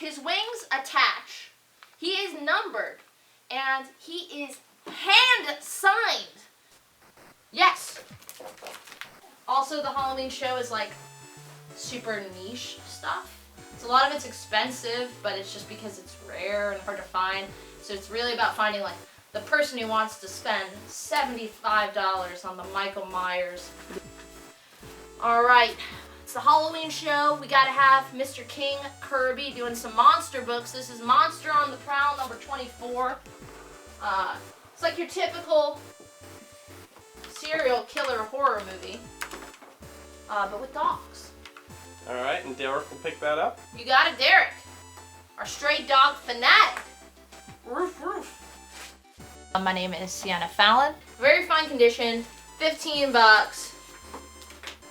his wings attach. He is numbered, and he is hand-signed. Yes. Also, the Halloween show is like super niche stuff. So a lot of it's expensive, but it's just because it's rare and hard to find. So it's really about finding like the person who wants to spend $75 on the Michael Myers. All right, it's the Halloween show. We gotta have Mr. King Kirby doing some monster books. This is Monster on the Prowl, number 24. It's like your typical serial killer horror movie, but with dogs. All right, and Derek will pick that up. You got it, Derek. Our stray dog fanatic. Roof, roof. My name is Sienna Fallon. Very fine condition, $15.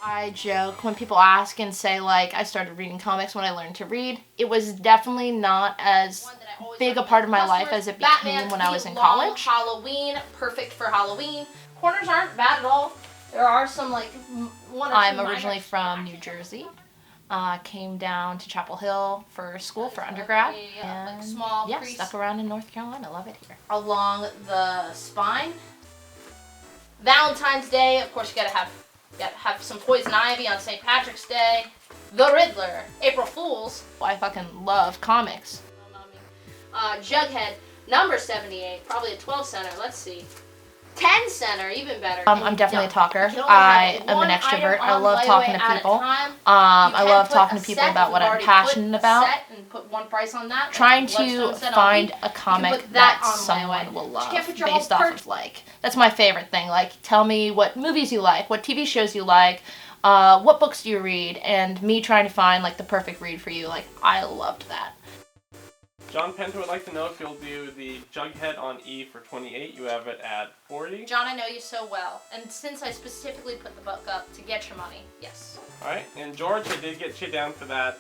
I joke when people ask and say, like, I started reading comics when I learned to read. It was definitely not as big a part of my life as it became when I was in college. Halloween, perfect for Halloween. Corners aren't bad at all. There are some, like, one or two I'm originally from New Jersey. Came down to Chapel Hill for school for undergrad, and like small yeah, stuck around in North Carolina. Love it here. Along the spine. Valentine's Day, of course, you gotta have some poison ivy on St. Patrick's Day. The Riddler, April Fools. I fucking love comics. Jughead, number 78, probably a 12 center. Let's see. 10 center, even better. I'm definitely a talker. I am an extrovert. I love talking to people. I love talking to people about what I'm passionate about. And put one price on that. Trying to find a comic that someone will love based off of, like, that's my favorite thing. Like, tell me what movies you like, what TV shows you like, what books do you read, and me trying to find, like, the perfect read for you. Like, I loved that. John Penta would like to know if you'll do the Jughead on E for 28. You have it at 40. John, I know you so well, and since I specifically put the book up to get your money, yes. All right, and George, I did get you down for that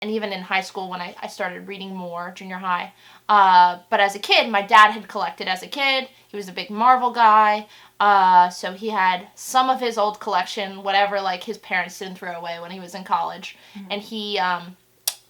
and even in high school when I started reading more, junior high. But as a kid, my dad had collected as a kid. He was a big Marvel guy. So he had some of his old collection, whatever, like, his parents didn't throw away when he was in college. Mm-hmm. And he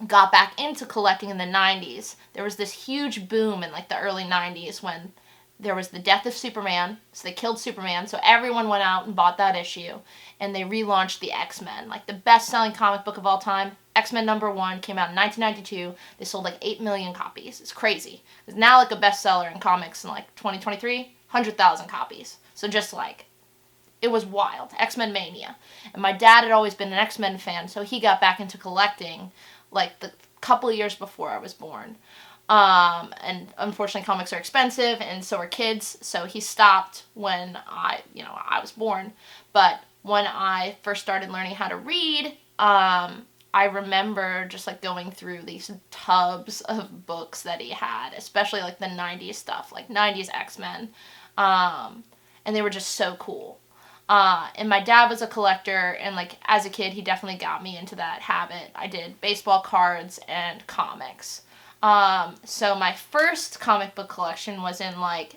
got back into collecting in the 90s. There was this huge boom in, like, the early 90s when there was the death of Superman, so they killed Superman, so everyone went out and bought that issue, and they relaunched the X-Men, like the best-selling comic book of all time. X-Men #1 came out in 1992. They sold like 8 million copies. It's crazy. It's now like a bestseller in comics in like 2023, 100,000 copies. So just like, it was wild. X-Men mania. And my dad had always been an X-Men fan, so he got back into collecting like the couple of years before I was born. And unfortunately comics are expensive and so are kids, so he stopped when I was born. But when I first started learning how to read, I remember just like going through these tubs of books that he had, especially like the 90s stuff, like 90s X-Men. And they were just so cool. And my dad was a collector, and like as a kid he definitely got me into that habit. I did baseball cards and comics. So my first comic book collection was in like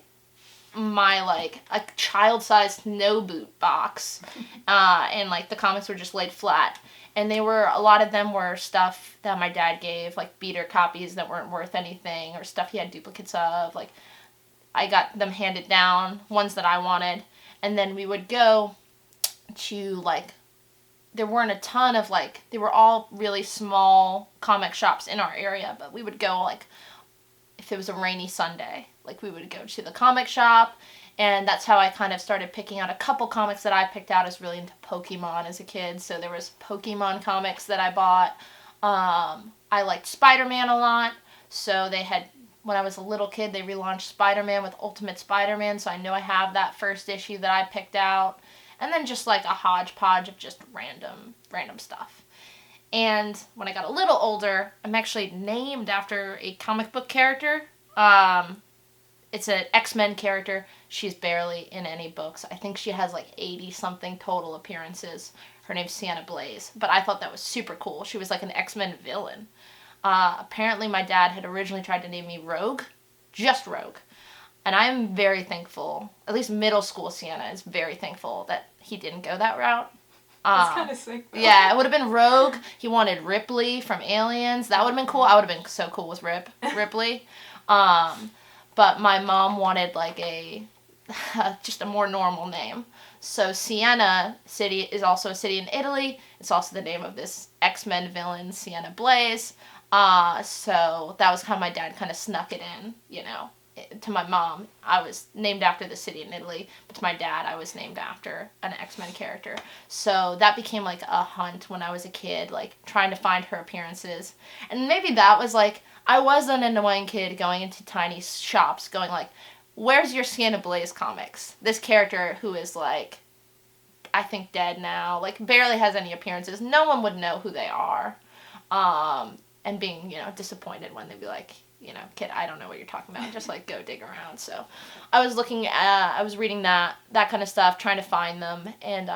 my like a child-sized no boot box, and like the comics were just laid flat, and a lot of them were stuff that my dad gave, like beater copies that weren't worth anything, or stuff he had duplicates of. Like I got them handed down, ones that I wanted, and then we would go to like, there weren't a ton of like, they were all really small comic shops in our area, but we would go like, if it was a rainy Sunday, like we would go to the comic shop, and that's how I kind of started picking out a couple comics that I picked out. As really into Pokemon as a kid, so there was Pokemon comics that I bought. I liked Spider-Man a lot, so they had, when I was a little kid, they relaunched Spider-Man with Ultimate Spider-Man, so I know I have that first issue that I picked out. And then just like a hodgepodge of just random stuff. And when I got a little older, I'm actually named after a comic book character. It's an X-Men character. She's barely in any books. I think she has like 80-something total appearances. Her name's Sienna Blaze. But I thought that was super cool. She was like an X-Men villain. Apparently my dad had originally tried to name me Rogue. Just Rogue. And I'm very thankful, at least middle school Sienna is very thankful that he didn't go that route. That's kind of sick, though. Yeah, it would have been Rogue. He wanted Ripley from Aliens. That would have been cool. I would have been so cool with Ripley. But my mom wanted like just a more normal name. So Sienna City is also a city in Italy. It's also the name of this X-Men villain, Sienna Blaze. So that was how my dad kind of snuck it in, to my mom. I was named after the city in Italy, but to my dad, I was named after an X-Men character. So that became like a hunt when I was a kid, like trying to find her appearances. And maybe that was like, I was an annoying kid going into tiny shops going like, where's your Sienna Blaze comics? This character who is like, I think dead now, like barely has any appearances. No one would know who they are. And being, disappointed when they'd be like, kid, I don't know what you're talking about. Just like go dig around. So I was reading that kind of stuff, trying to find them. And